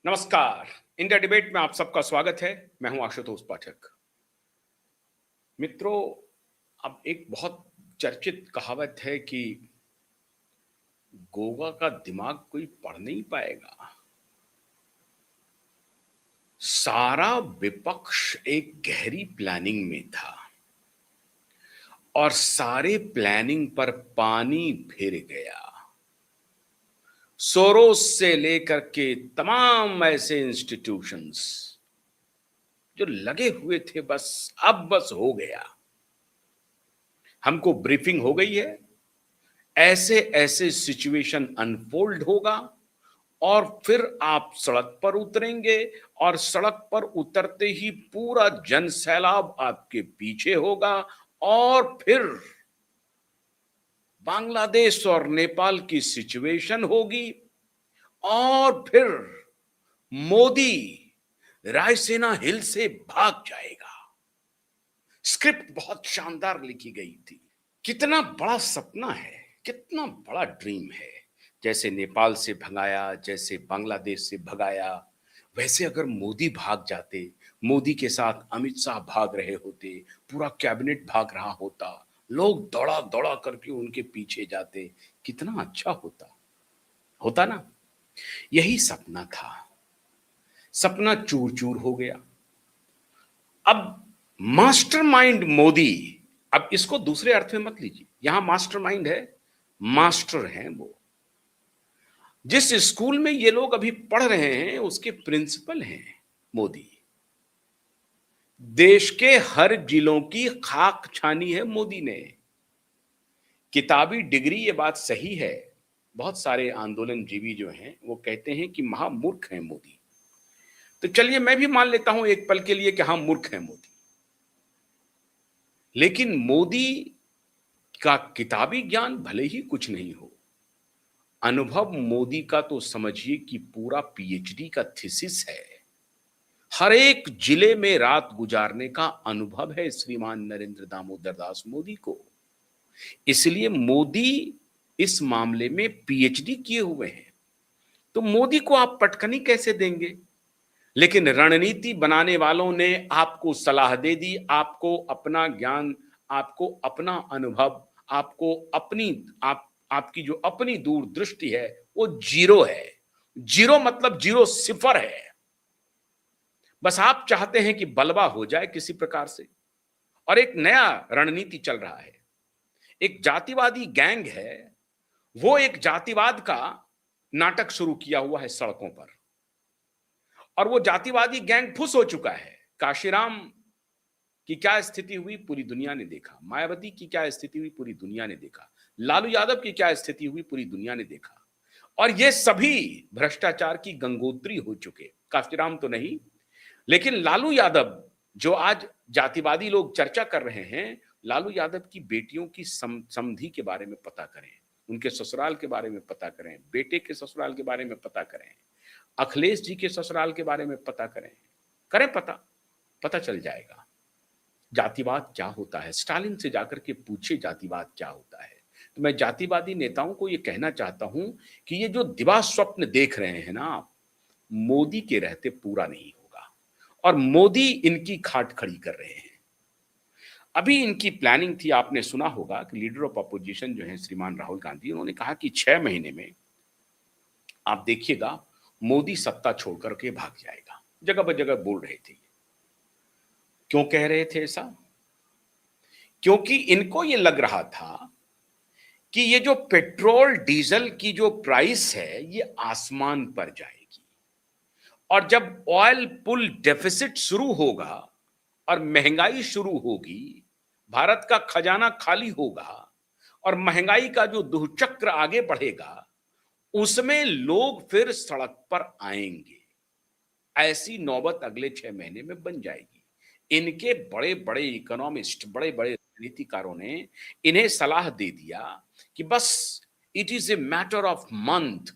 नमस्कार। India debate में आप सबका स्वागत है। मैं हूं आशुतोष पाठक। मित्रों, अब एक बहुत चर्चित कहावत है कि गोगा का दिमाग कोई पढ़ नहीं पाएगा। सारा विपक्ष एक गहरी प्लानिंग में था और सारे प्लानिंग पर पानी फिर गया। सोरोस से लेकर के तमाम ऐसे इंस्टीट्यूशंस जो लगे हुए थे, बस हो गया। हमको ब्रीफिंग हो गई है, ऐसे ऐसे सिचुएशन अनफोल्ड होगा और फिर आप सड़क पर उतरेंगे और सड़क पर उतरते ही पूरा जन सैलाब आपके पीछे होगा और फिर बांग्लादेश और नेपाल की सिचुएशन होगी और फिर मोदी रायसेना हिल से भाग जाएगा। स्क्रिप्ट बहुत शानदार लिखी गई थी। कितना बड़ा सपना है, कितना बड़ा ड्रीम है। जैसे नेपाल से भगाया, जैसे बांग्लादेश से भगाया, वैसे अगर मोदी भाग जाते, मोदी के साथ अमित शाह भाग रहे होते, पूरा कैबिनेट भाग रहा होता, लोग दौड़ा दौड़ा करके उनके पीछे जाते, कितना अच्छा होता। होता ना? यही सपना था। सपना चूर चूर हो गया। अब मास्टरमाइंड मोदी, अब इसको दूसरे अर्थ में मत लीजिए, यहां मास्टरमाइंड है, मास्टर हैं वो। जिस स्कूल में ये लोग अभी पढ़ रहे हैं उसके प्रिंसिपल हैं मोदी। देश के हर जिलों की खाक छानी है मोदी ने। किताबी डिग्री, ये बात सही है। बहुत सारे आंदोलनजीवी जो हैं वो कहते हैं कि महामूर्ख हैं मोदी। तो चलिए मैं भी मान लेता हूं एक पल के लिए कि हाँ, मूर्ख है मोदी। लेकिन मोदी का किताबी ज्ञान भले ही कुछ नहीं हो, अनुभव मोदी का तो समझिए कि पूरा पीएचडी का थीसिस है। हर एक जिले में रात गुजारने का अनुभव है श्रीमान नरेंद्र दामोदर दास मोदी को। इसलिए मोदी इस मामले में पीएचडी किए हुए हैं। तो मोदी को आप पटकनी कैसे देंगे? लेकिन रणनीति बनाने वालों ने आपको सलाह दे दी, आपको अपना ज्ञान, आपको अपना अनुभव, आपको अपनी आपकी जो अपनी दूरदृष्टि है वो जीरो है। जीरो मतलब जीरो, सिफर है। बस आप चाहते हैं कि बलवा हो जाए किसी प्रकार से। और एक नया रणनीति चल रहा है। एक जातिवादी गैंग है, वो एक जातिवाद का नाटक शुरू किया हुआ है सड़कों पर। और वो जातिवादी गैंग फुस हो चुका है। काशीराम की क्या स्थिति हुई पूरी दुनिया ने देखा, मायावती की क्या स्थिति हुई पूरी दुनिया ने देखा, लालू यादव की क्या स्थिति हुई पूरी दुनिया ने देखा। और ये सभी भ्रष्टाचार की गंगोत्री हो चुके। काशीराम तो नहीं, लेकिन लालू यादव, जो आज जातिवादी लोग चर्चा कर रहे हैं, लालू यादव की बेटियों की समधि के बारे में पता करें, उनके ससुराल के बारे में पता करें, बेटे के ससुराल के बारे में पता करें, अखिलेश जी के ससुराल के बारे में पता करें। करें पता, पता चल जाएगा जातिवाद क्या होता है। स्टालिन से जाकर के पूछे जातिवाद क्या होता है। तो मैं जातिवादी नेताओं को यह कहना चाहता हूं कि ये जो दिवा स्वप्न देख रहे हैं ना आप, मोदी के रहते पूरा नहीं होगा। और मोदी इनकी खाट खड़ी कर रहे हैं। अभी इनकी प्लानिंग थी, आपने सुना होगा कि लीडर ऑफ अपोजिशन जो है श्रीमान राहुल गांधी, उन्होंने कहा कि 6 महीने में आप देखिएगा मोदी सत्ता छोड़कर के भाग जाएगा। जगह ब जगह बोल रहे थे। क्यों कह रहे थे ऐसा? क्योंकि इनको ये लग रहा था कि ये जो पेट्रोल डीजल की जो प्राइस है ये आसमान पर जाएगी। और जब ऑयल पुल डेफिसिट शुरू होगा और महंगाई शुरू होगी, भारत का खजाना खाली होगा और महंगाई का जो दुहचक्र आगे बढ़ेगा, उसमें लोग फिर सड़क पर आएंगे। ऐसी नौबत अगले 6 महीने में बन जाएगी। इनके बड़े बड़े इकोनॉमिस्ट, बड़े बड़े नीतिकारों ने इन्हें सलाह दे दिया कि बस it is a matter of month,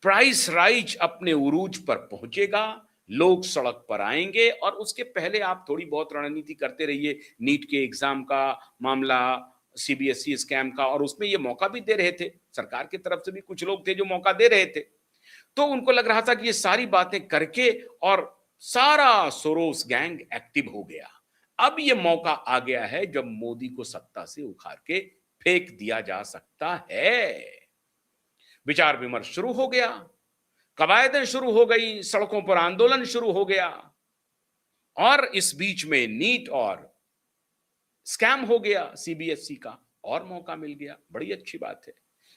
price rise अपने उरूज पर पहुंचेगा, लोग सड़क पर आएंगे और उसके पहले आप थोड़ी बहुत रणनीति करते रहिए। नीट के एग्जाम का मामला, सीबीएसई स्कैम का, और उसमें ये मौका भी दे रहे थे। सरकार की तरफ से भी कुछ लोग थे जो मौका दे रहे थे। तो उनको लग रहा था कि ये सारी बातें करके और सारा सोरोस गैंग एक्टिव हो गया। अब ये मौका आ गया है जब मोदी को सत्ता से उखाड़ के फेंक दिया जा सकता है। विचार विमर्श शुरू हो गया, कवायदें शुरू हो गई, सड़कों पर आंदोलन शुरू हो गया और इस बीच में नीट और स्कैम हो गया सीबीएसई का, और मौका मिल गया। बड़ी अच्छी बात है।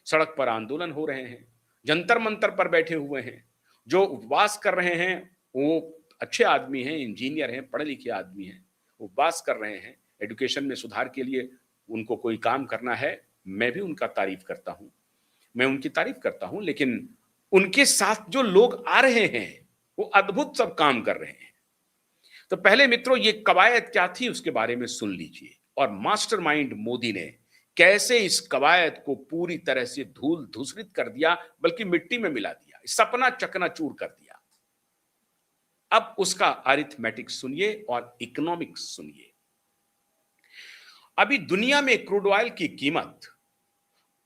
सड़क पर आंदोलन हो रहे हैं, जंतर मंतर पर बैठे हुए हैं, जो उपवास कर रहे हैं वो अच्छे आदमी हैं, इंजीनियर हैं, पढ़े लिखे आदमी हैं, उपवास कर रहे हैं। एजुकेशन में सुधार के लिए उनको कोई काम करना है, मैं भी उनका तारीफ करता हूं, मैं उनकी तारीफ करता हूं, लेकिन उनके साथ जो लोग आ रहे हैं वो अद्भुत सब काम कर रहे हैं। तो पहले मित्रों ये कवायद क्या थी उसके बारे में सुन लीजिए, और मास्टरमाइंड मोदी ने कैसे इस कवायद को पूरी तरह से धूल धूसरित कर दिया, बल्कि मिट्टी में मिला दिया, सपना चकनाचूर कर दिया। अब उसका अरिथमेटिक्स सुनिए और इकोनॉमिक्स सुनिए। अभी दुनिया में क्रूड ऑयल की कीमत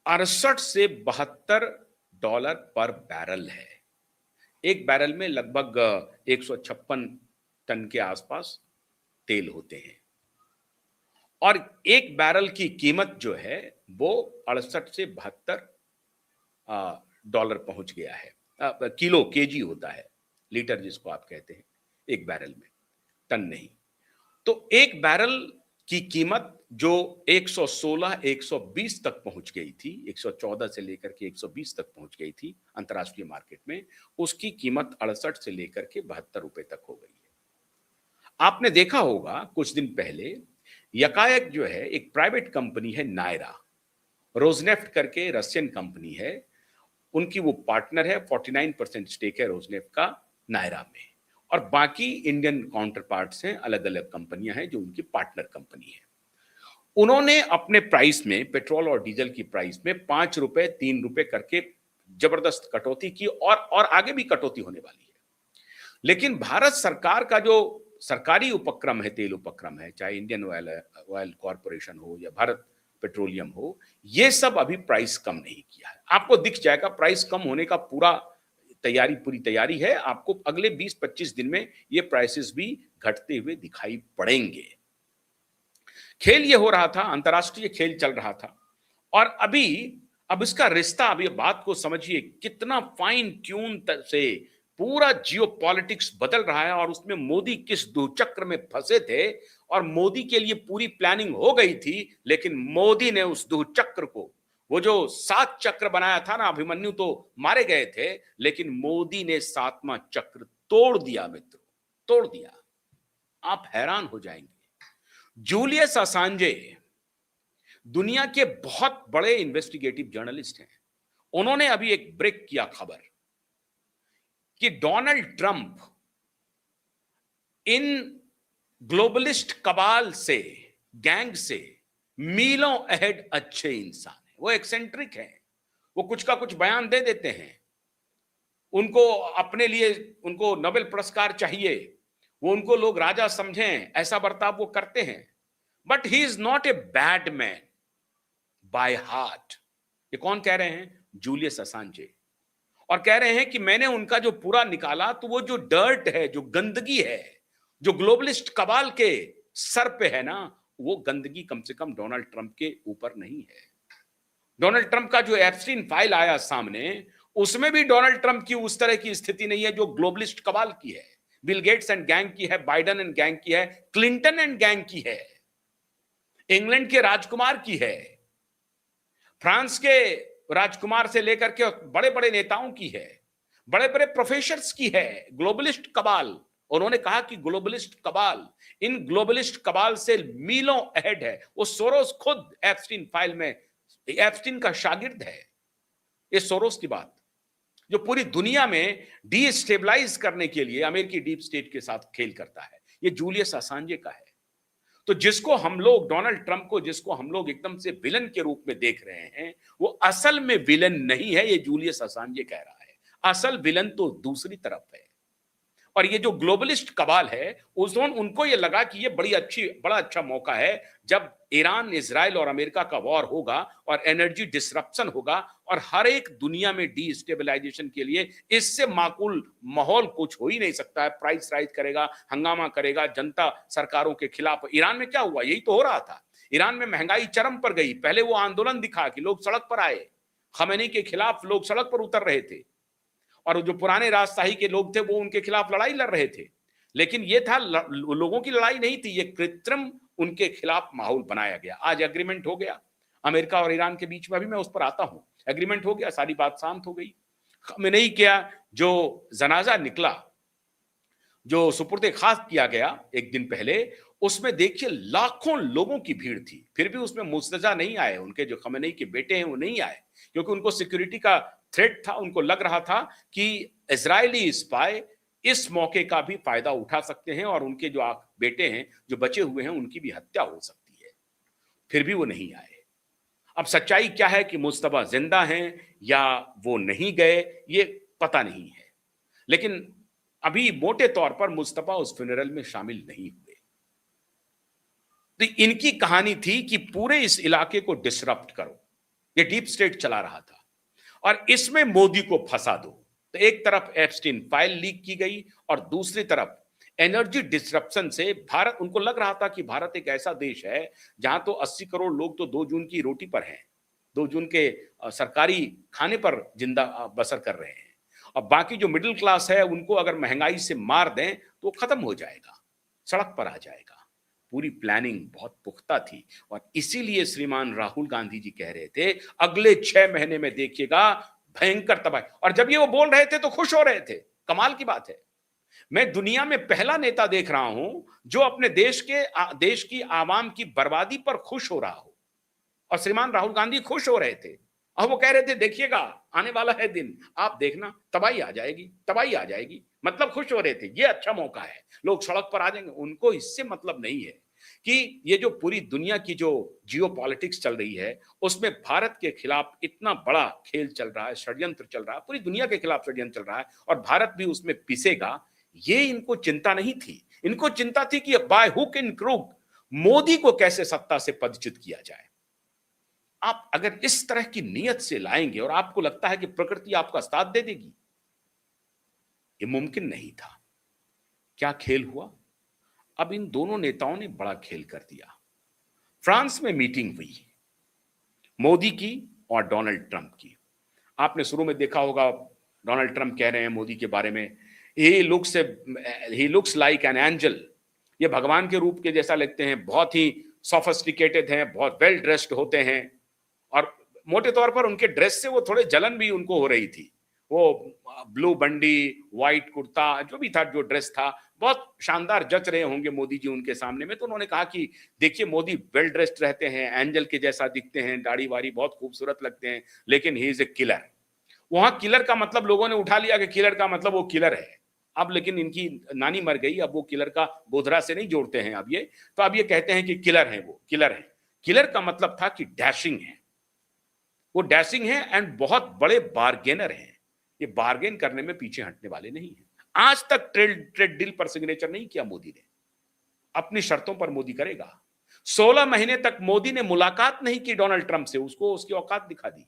68 से $72 पर बैरल है। एक बैरल में लगभग 156 टन के आसपास तेल होते हैं, और एक बैरल की कीमत जो है वो 68 से $72 पहुंच गया है। किलो, केजी होता है, लीटर जिसको आप कहते हैं, एक बैरल में, टन नहीं। तो एक बैरल की कीमत जो 116, 120 तक पहुंच गई थी, 114 से लेकर के 120 तक पहुंच गई थी अंतर्राष्ट्रीय मार्केट में, उसकी कीमत 68 से लेकर के ₹72 तक हो गई है। आपने देखा होगा कुछ दिन पहले यकायक जो है एक प्राइवेट कंपनी है नायरा, रोजनेफ्ट करके रशियन कंपनी है, उनकी वो पार्टनर है, 49% स्टेक है रोजनेफ्ट का नायरा में, और बाकी इंडियन काउंटर पार्ट्स हैं, अलग अलग कंपनियां हैं जो उनकी पार्टनर कंपनी है। उन्होंने अपने प्राइस में, पेट्रोल और डीजल की प्राइस में ₹5, ₹3 करके जबरदस्त कटौती की, और आगे भी कटौती होने वाली है। लेकिन भारत सरकार का जो सरकारी उपक्रम है, तेल उपक्रम है, चाहे इंडियन ऑयल कॉरपोरेशन हो या भारत पेट्रोलियम हो, ये सब अभी प्राइस कम नहीं किया है। आपको दिख जाएगा प्राइस कम होने का पूरी तैयारी है। आपको अगले 20-25 दिन में ये प्राइसेस भी घटते हुए दिखाई पड़ेंगे। खेल ये हो रहा था, अंतरराष्ट्रीय खेल चल रहा था, और अब इसका रिश्ता, अभी बात को समझिए कितना फाइन ट्यून से पूरा जियोपॉलिटिक्स बदल रहा है, और उसमें मोदी किस दुचक्र में फंसे थे, और मोदी के लिए पूरी प्लानिंग हो गई थी, लेकिन मोदी ने उस दुचक्र को, वो जो 7 चक्र बनाया था ना, अभिमन्यु तो मारे गए थे, लेकिन मोदी ने 7वां चक्र तोड़ दिया मित्रों, तोड़ दिया। आप हैरान हो जाएंगे। जूलियस असांजे दुनिया के बहुत बड़े इन्वेस्टिगेटिव जर्नलिस्ट हैं। उन्होंने अभी एक ब्रेक किया खबर कि डोनाल्ड ट्रंप इन ग्लोबलिस्ट कबाल से, गैंग से मीलों अहेड अच्छे इंसान है। वो एक्सेंट्रिक हैं, वो कुछ का कुछ बयान दे देते हैं, उनको अपने लिए उनको नोबेल पुरस्कार चाहिए, वो उनको लोग राजा समझें, ऐसा बर्ताव वो करते हैं। But he is not a bad man by heart. ये कौन कह रहे हैं? जूलियस असांजे। और कह रहे हैं कि मैंने उनका जो पूरा निकाला, तो वो जो डर्ट है, जो गंदगी है, जो ग्लोबलिस्ट कबाल के सर पे है ना, वो गंदगी कम से कम डोनाल्ड ट्रंप के ऊपर नहीं है। डोनाल्ड ट्रंप का जो एप्स्टीन फाइल आया सामने, उसमें भी डोनाल्ड ट्रंप की उस तरह की स्थिति नहीं है जो ग्लोबलिस्ट कबाल की है, बिल गेट्स एंड गैंग की है, बाइडन एंड गैंग की है, क्लिंटन एंड गैंग की है, इंग्लैंड के राजकुमार की है, फ्रांस के राजकुमार से लेकर के बड़े बड़े नेताओं की है, बड़े बड़े प्रोफेसर्स की है। ग्लोबलिस्ट कबाल, उन्होंने कहा कि ग्लोबलिस्ट कबाल, इन ग्लोबलिस्ट कबाल से मीलों अहेड है। वो सोरोस खुद एप्स्टीन फाइल में एप्स्टीन का शागिर्द है। ये सोरोस की बात, जो पूरी दुनिया में डीस्टेबलाइज करने के लिए अमेरिकी डीप स्टेट के साथ खेल करता है, ये जूलियस असांजे का है। तो जिसको हम लोग, डोनाल्ड ट्रंप को जिसको हम लोग एकदम से विलन के रूप में देख रहे हैं, वो असल में विलन नहीं है, ये जूलियस असांजे कह रहा है। असल विलन तो दूसरी तरफ है। और ये जो ग्लोबलिस्ट कबाल है, उनको ये लगा कि ये बड़ा अच्छा मौका है, जब ईरान, इजराइल और अमेरिका का वॉर होगा और एनर्जी डिसरप्शन होगा और हर एक दुनिया में डीस्टेबलाइजेशन के लिए इससे माकूल माहौल कुछ हो ही नहीं सकता है। प्राइस राइज करेगा, हंगामा करेगा, जनता सरकारों के खिलाफ। ईरान में क्या हुआ? यही तो हो रहा था। ईरान में महंगाई चरम पर गई। पहले वो आंदोलन दिखा कि लोग सड़क पर आए, खमेनी के खिलाफ लोग सड़क पर उतर रहे थे और जो पुराने राजशाही के लोग थे वो उनके खिलाफ लड़ाई लड़ रहे थे। लेकिन ये था लोगों की लड़ाई नहीं थी, ये कृत्रिम उनके खिलाफ माहौल बनाया गया। आज एग्रीमेंट हो गया अमेरिका और ईरान के बीच में, अभी मैं उस पर आता हूं। एग्रीमेंट हो गया, सारी बात शांत हो गई। खमेनी क्या जो जनाजा निकला, जो सुपुर्द खाक किया गया एक दिन पहले, उसमें देखिए लाखों लोगों की भीड़ थी। फिर भी उसमें मुर्तजा नहीं आए, उनके जो खमेनी के बेटे हैं वो नहीं आए, क्योंकि उनको सिक्योरिटी का थ्रेट था। उनको लग रहा था कि इजरायली स्पाई इस मौके का भी फायदा उठा सकते हैं और उनके जो बेटे हैं जो बचे हुए हैं उनकी भी हत्या हो सकती है। फिर भी वो नहीं आए। अब सच्चाई क्या है कि मुस्तफा जिंदा हैं या वो नहीं गए, ये पता नहीं है। लेकिन अभी मोटे तौर पर मुस्तफा उस फ्यूनरल में शामिल नहीं हुए। तो इनकी कहानी थी कि पूरे इस इलाके को डिसरप्ट करो, ये डीप स्टेट चला रहा था और इसमें मोदी को फंसा दो। तो एक तरफ एप्स्टीन फाइल लीक की गई और दूसरी तरफ एनर्जी डिसरप्शन से भारत, उनको लग रहा था कि भारत एक ऐसा देश है जहां तो 80 करोड़ लोग तो 2 जून की रोटी पर हैं, 2 जून के सरकारी खाने पर जिंदा बसर कर रहे हैं, और बाकी जो मिडिल क्लास है उनको अगर महंगाई से मार दें तो खत्म हो जाएगा, सड़क पर आ जाएगा। पूरी प्लानिंग बहुत पुख्ता थी और इसीलिए श्रीमान राहुल गांधी जी कह रहे थे अगले 6 महीने में देखिएगा भयंकर तबाही। और जब ये वो बोल रहे थे तो खुश हो रहे थे। कमाल की बात है, मैं दुनिया में पहला नेता देख रहा हूं जो अपने देश की आवाम की बर्बादी पर खुश हो रहा हो। और श्रीमान राहुल गांधी खुश हो रहे थे और वो कह रहे थे देखिएगा आने वाला है दिन, आप देखना तबाही आ जाएगी, तबाही आ जाएगी। मतलब खुश हो रहे थे, ये अच्छा मौका है, लोग सड़क पर आ जाएंगे। उनको इससे मतलब नहीं है कि ये जो पूरी दुनिया की जो जियो पॉलिटिक्स चल रही है उसमें भारत के खिलाफ इतना बड़ा खेल चल रहा है, षड्यंत्र चल रहा है, पूरी दुनिया के खिलाफ षड्यंत्र चल रहा है और भारत भी उसमें पिसेगा, ये इनको चिंता नहीं थी। इनको चिंता थी कि by hook and crook Modi को कैसे सत्ता से पदच्युत किया जाए। आप अगर इस तरह की नीयत से लाएंगे और आपको लगता है कि प्रकृति आपका साथ दे देगी, ये मुमकिन नहीं था। क्या खेल हुआ? अब इन दोनों नेताओं ने बड़ा खेल कर दिया। फ्रांस में मीटिंग हुई मोदी की और डोनाल्ड ट्रंप की। आपने शुरू में देखा होगा डोनाल्ड ट्रंप कह रहे हैं मोदी के बारे में, he looks like an angel. ये भगवान के रूप के जैसा लगते हैं, बहुत ही सोफिस्टिकेटेड हैं, बहुत वेल ड्रेस्ड होते हैं और मोटे तौर पर उनके ड्रेस से वो थोड़े जलन भी उनको हो रही थी। वो ब्लू बंडी, व्हाइट कुर्ता, जो भी था, जो ड्रेस था, बहुत शानदार जच रहे होंगे मोदी जी उनके सामने में। तो उन्होंने कहा कि देखिए मोदी वेल ड्रेस्ड रहते हैं, एंजल के जैसा दिखते हैं, दाढ़ी वाड़ी बहुत खूबसूरत लगते हैं, लेकिन ही इज ए किलर। वहां किलर का मतलब लोगों ने उठा लिया कि किलर का मतलब वो किलर है। अब लेकिन इनकी नानी मर गई, अब वो किलर का बोधरा से नहीं जोड़ते हैं अब ये, तो अब ये कहते हैं कि किलर है, वो किलर है। किलर का मतलब था कि डैशिंग है, वो डैशिंग है एंड बहुत बड़े बार्गेनर हैं। ये बार्गेन करने में पीछे हटने वाले नहीं है। आज तक ट्रेड डील पर सिग्नेचर नहीं किया मोदी ने, अपनी शर्तों पर मोदी करेगा। 16 महीने तक मोदी ने मुलाकात नहीं की डोनाल्ड ट्रंप से, उसको उसकी औकात दिखा दी।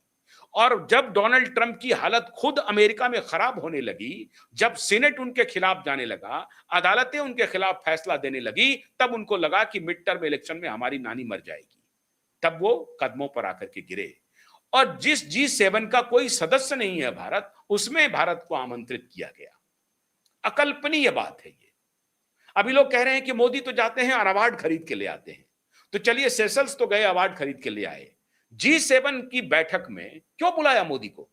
और जब डोनाल्ड ट्रंप की हालत खुद अमेरिका में खराब होने लगी, जब सीनेट उनके खिलाफ जाने लगा, अदालतें उनके खिलाफ फैसला देने लगी, तब उनको लगा कि मिड टर्म इलेक्शन में हमारी नानी मर जाएगी। तब वो कदमों पर आकर के गिरे। और जिस G7 का कोई सदस्य नहीं है भारत, उसमें भारत को आमंत्रित किया गया। अकल्पनीय बात है ये। अभी लोग कह रहे हैं कि मोदी तो जाते हैं और अवार्ड खरीद के ले आते हैं। तो चलिए सेशल्स तो गए, अवार्ड खरीद के ले आए। G7 की बैठक में क्यों बुलाया मोदी को?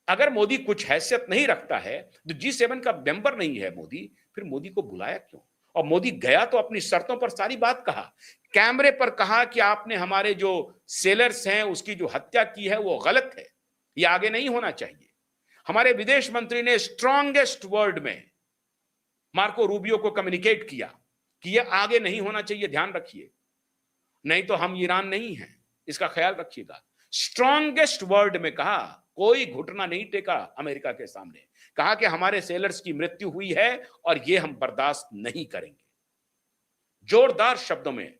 अगर मोदी कुछ हैसियत नहीं रखता है, तो G7 का मेंबर नहीं है मोदी, फिर मोदी को बुलाया क्यों? और मोदी गया तो अपनी शर्तों पर सारी बात कहा, कैमरे पर कहा कि आपने हमारे जो सेलर्स हैं उसकी जो हत्या की है वो गलत है, ये आगे नहीं होना चाहिए। हमारे विदेश मंत्री ने स्ट्रॉन्गेस्ट वर्ड में मार्को रूबियो को कम्युनिकेट किया कि ये आगे नहीं होना चाहिए, ध्यान रखिए, नहीं तो हम ईरान नहीं हैं, इसका ख्याल रखिएगा। स्ट्रॉन्गेस्ट वर्ड में कहा, कोई घुटना नहीं टेका अमेरिका के सामने। कहा कि हमारे सेलर्स की मृत्यु हुई है और ये हम बर्दाश्त नहीं करेंगे। जोरदार शब्दों में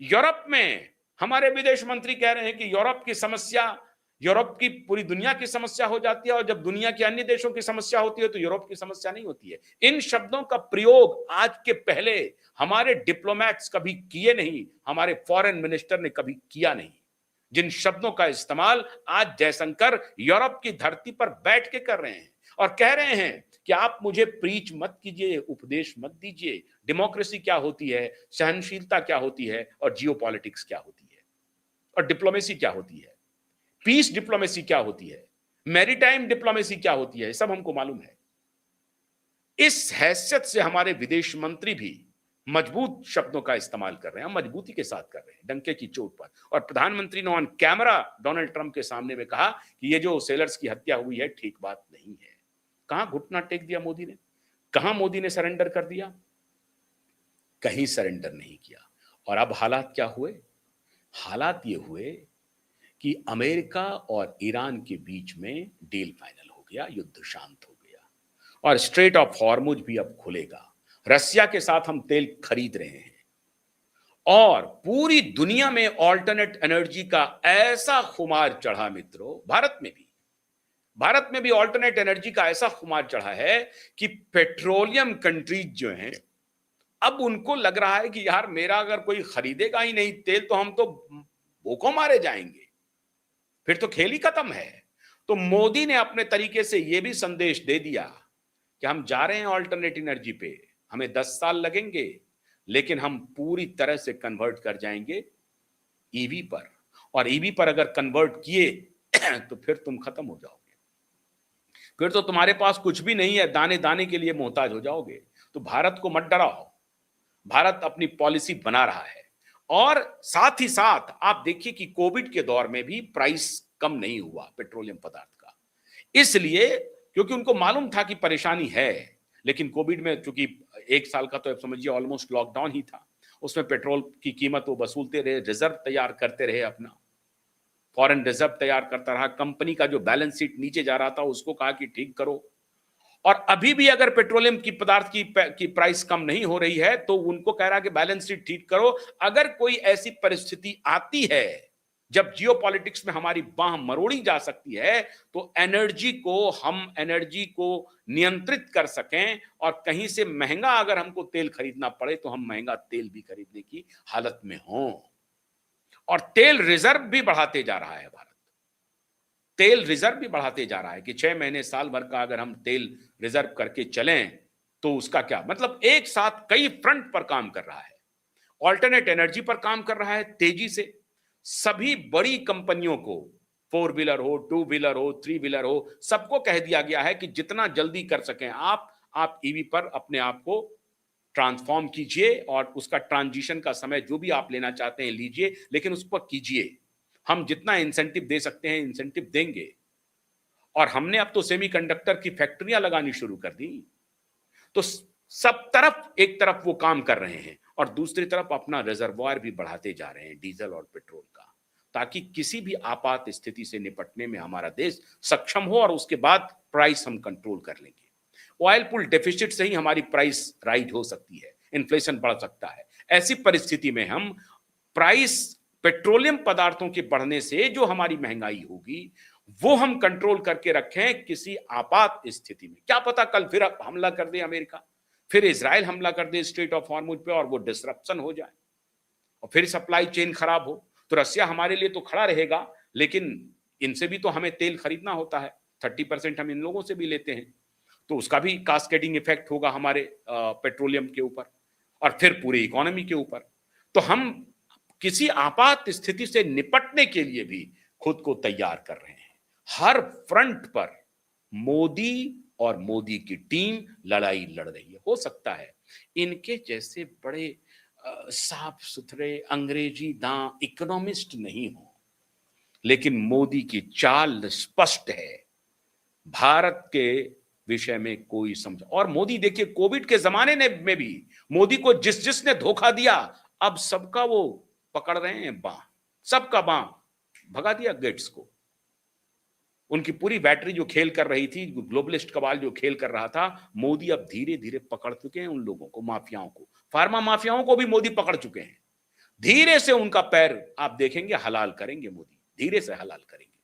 यूरोप में हमारे विदेश मंत्री कह रहे हैं कि यूरोप की समस्या यूरोप की पूरी दुनिया की समस्या हो जाती है, और जब दुनिया के अन्य देशों की समस्या होती है तो यूरोप की समस्या नहीं होती है। इन शब्दों का प्रयोग आज के पहले हमारे डिप्लोमैट्स कभी किए नहीं, हमारे फॉरेन मिनिस्टर ने कभी किया नहीं। जिन शब्दों का इस्तेमाल आज जयशंकर यूरोप की धरती पर बैठ के कर रहे हैं और कह रहे हैं कि आप मुझे प्रीच मत कीजिए, उपदेश मत दीजिए, डेमोक्रेसी क्या होती है, सहनशीलता क्या होती है, और जियोपॉलिटिक्स क्या होती है, और डिप्लोमेसी क्या होती है, पीस डिप्लोमेसी क्या होती है, मैरीटाइम डिप्लोमेसी क्या होती है, सब हमको मालूम है। इस हैसियत से हमारे विदेश मंत्री भी मजबूत शब्दों का इस्तेमाल कर रहे हैं, मजबूती के साथ कर रहे हैं, डंके की चोट पर। और प्रधानमंत्री ने ऑन कैमरा डोनाल्ड ट्रंप के सामने में कहा कि ये जो सेलर्स की हत्या हुई है ठीक बात नहीं है। कहां घुटना टेक दिया मोदी ने? कहां मोदी ने सरेंडर कर दिया? कहीं सरेंडर नहीं किया। और अब हालात क्या हुए? हालात ये हुए कि अमेरिका और ईरान के बीच में डील फाइनल हो गया, युद्ध शांत हो गया, और स्ट्रेट ऑफ हॉर्मुज भी अब खुलेगा। रसिया के साथ हम तेल खरीद रहे हैं, और पूरी दुनिया में ऑल्टरनेट एनर्जी का ऐसा खुमार चढ़ा मित्रों, भारत में भी ऑल्टरनेट एनर्जी का ऐसा खुमार चढ़ा है कि पेट्रोलियम कंट्रीज जो हैं, अब उनको लग रहा है कि यार मेरा अगर कोई खरीदेगा ही नहीं तेल तो हम तो भूखों मारे जाएंगे, फिर तो खेल ही खत्म है। तो मोदी ने अपने तरीके से यह भी संदेश दे दिया कि हम जा रहे हैं ऑल्टरनेट एनर्जी पे, हमें 10 साल लगेंगे, लेकिन हम पूरी तरह से कन्वर्ट कर जाएंगे ईवी पर, और ईवी पर अगर कन्वर्ट किए तो फिर तुम खत्म हो जाओगे, फिर तो तुम्हारे पास कुछ भी नहीं है, दाने दाने के लिए मोहताज हो जाओगे। तो भारत को मत डराओ, भारत अपनी पॉलिसी बना रहा है। और साथ ही साथ आप देखिए कि कोविड के दौर में भी प्राइस कम नहीं हुआ पेट्रोलियम पदार्थ का, इसलिए क्योंकि उनको मालूम था कि परेशानी है। लेकिन कोविड में चूंकि 1 साल का तो आप समझिए ऑलमोस्ट लॉकडाउन ही था, उसमें पेट्रोल की कीमत वो वसूलते रहे, रिजर्व तैयार करते रहे, अपना फॉरेन रिजर्व तैयार करता रहा, कंपनी का जो बैलेंस शीट नीचे जा रहा था उसको कहा कि ठीक करो। और अभी भी अगर पेट्रोलियम की पदार्थ की प्राइस कम नहीं हो रही है तो उनको कह रहा कि बैलेंस शीट ठीक करो। अगर कोई ऐसी परिस्थिति आती है जब जियोपॉलिटिक्स में हमारी बाह मरोड़ी जा सकती है, तो एनर्जी को नियंत्रित कर सकें, और कहीं से महंगा अगर हमको तेल खरीदना पड़े तो हम महंगा तेल भी खरीदने की हालत में हों। और तेल रिजर्व भी बढ़ाते जा रहा है भारत, तेल रिजर्व भी बढ़ाते जा रहा है कि 6 महीने साल भर का अगर हम तेल रिजर्व करके चलें तो उसका क्या मतलब, एक साथ कई फ्रंट पर काम कर रहा है। ऑल्टरनेट एनर्जी पर काम कर रहा है तेजी से। सभी बड़ी कंपनियों को, 4 व्हीलर हो, 2 व्हीलर हो, 3 व्हीलर हो, सबको कह दिया गया है कि जितना जल्दी कर सकें आप ईवी पर अपने आप को ट्रांसफॉर्म कीजिए, और उसका ट्रांजिशन का समय जो भी आप लेना चाहते हैं लीजिए, लेकिन उस पर कीजिए। हम जितना इंसेंटिव दे सकते हैं इंसेंटिव देंगे। और हमने अब तो सेमीकंडक्टर की फैक्ट्रियां लगानी शुरू कर दी। तो सब तरफ, एक तरफ वो काम कर रहे हैं और दूसरी तरफ अपना रिजर्वॉयर भी बढ़ाते जा रहे हैं डीजल और पेट्रोल का, ताकि किसी भी आपात स्थिति से निपटने में हमारा देश सक्षम हो, और उसके बाद प्राइस हम कंट्रोल कर लेंगे। ऑयल पुल डेफिसिट से ही हमारी प्राइस राइज हो सकती है, इन्फ्लेशन बढ़ सकता है। ऐसी परिस्थिति में हम प्राइस पेट्रोलियम पदार्थों के बढ़ने से जो हमारी महंगाई होगी वो हम कंट्रोल करके रखें। किसी आपात स्थिति में क्या पता कल फिर हमला कर दे अमेरिका, फिर इजराइल हमला कर दे स्ट्रेट ऑफ हॉर्मुज पे, और वो डिसरप्शन हो जाए और फिर सप्लाई चेन खराब हो, तो रसिया हमारे लिए तो खड़ा रहेगा, लेकिन इनसे भी तो हमें तेल खरीदना होता है। 30% हम इन लोगों से भी लेते हैं, तो उसका भी कास्केडिंग इफेक्ट होगा हमारे पेट्रोलियम के ऊपर और फिर पूरी इकोनॉमी के ऊपर। तो हम किसी आपात स्थिति से निपटने के लिए भी खुद को तैयार कर रहे हैं। हर फ्रंट पर मोदी और मोदी की टीम लड़ाई लड़ रही है। हो सकता है इनके जैसे बड़े साफ सुथरे अंग्रेजी दां इकोनॉमिस्ट नहीं हो, लेकिन मोदी की चाल स्पष्ट है। भारत के विषय में कोई समझ, और मोदी देखिए कोविड के जमाने में भी मोदी को जिसने धोखा दिया, अब सबका वो पकड़ रहे हैं बांह, सबका बांह भगा दिया गेट्स को। उनकी पूरी बैटरी जो खेल कर रही थी, ग्लोबलिस्ट कबाल जो खेल कर रहा था, मोदी अब धीरे-धीरे पकड़ चुके हैं उन लोगों को, माफियाओं को। फार्मा माफियाओं को भी मोदी पकड़ चुके हैं। धीरे से उनका पैर आप देखेंगे हलाल करेंगे मोदी, धीरे से हलाल करेंगे।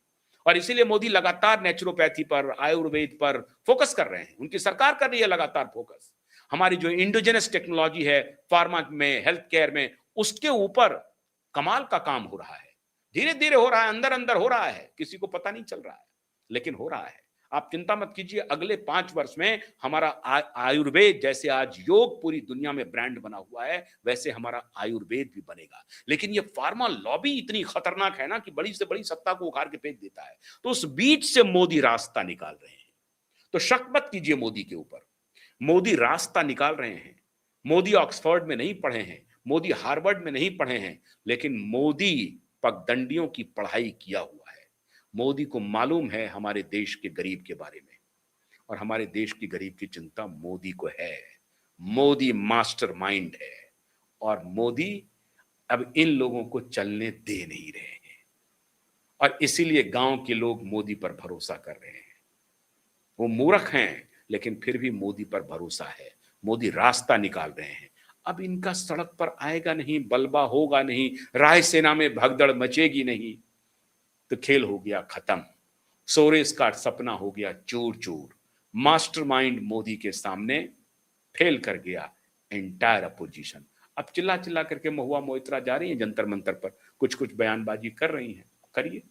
और इसीलिए मोदी लगातार नेचुरोपैथी पर, आयुर्वेद पर फोकस कर रहे हैं। उनकी सरकार कर रही है लगातार फोकस। हमारी जो इंडिजिनस टेक्नोलॉजी है, फार्मा में, हेल्थ केयर में, उसके ऊपर कमाल का काम हो रहा है। धीरे-धीरे हो रहा है, अंदर-अंदर हो रहा है, किसी को पता नहीं चल रहा है, लेकिन हो रहा है। आप चिंता मत कीजिए, अगले 5 वर्ष में हमारा आयुर्वेद जैसे आज योग पूरी दुनिया में ब्रांड बना हुआ है, वैसे हमारा आयुर्वेद भी बनेगा। लेकिन ये फार्मा लॉबी इतनी खतरनाक है ना कि बड़ी से बड़ी सत्ता को उखाड़ के फेंक देता है। तो उस बीच से मोदी रास्ता निकाल रहे हैं। तो शक मत कीजिए मोदी के ऊपर। मोदी रास्ता निकाल रहे हैं। मोदी ऑक्सफोर्ड में नहीं पढ़े हैं, मोदी हार्वर्ड में नहीं पढ़े हैं, लेकिन मोदी पगडंडियों की पढ़ाई किया हुआ है। मोदी को मालूम है हमारे देश के गरीब के बारे में, और हमारे देश की गरीब की चिंता मोदी को है। मोदी मास्टरमाइंड है, और मोदी अब इन लोगों को चलने दे नहीं रहे हैं, और इसीलिए गांव के लोग मोदी पर भरोसा कर रहे हैं। वो मूर्ख हैं, लेकिन फिर भी मोदी पर भरोसा है। मोदी रास्ता निकाल रहे हैं। अब इनका सड़क पर आएगा नहीं, बलबा होगा नहीं, रायसेना में भगदड़ मचेगी नहीं, तो खेल हो गया खत्म। सोरेस का सपना हो गया चूर चूर। मास्टरमाइंड मोदी के सामने फेल कर गया एंटायर अपोजिशन। अब चिल्ला चिल्ला करके महुआ मोइत्रा जा रही है जंतर मंतर पर, कुछ कुछ बयानबाजी कर रही हैं, करिए।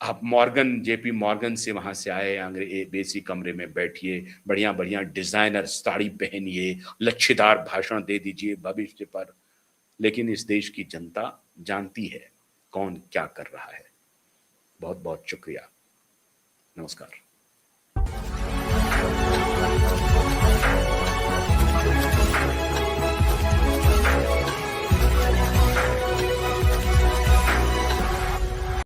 आप मॉर्गन, जेपी मॉर्गन से वहां से आए, बेसी कमरे में बैठिए, बढ़िया बढ़िया डिजाइनर साड़ी पहनिए, लच्छेदार भाषण दे दीजिए भविष्य पर। लेकिन इस देश की जनता जानती है कौन क्या कर रहा है। बहुत बहुत शुक्रिया। नमस्कार।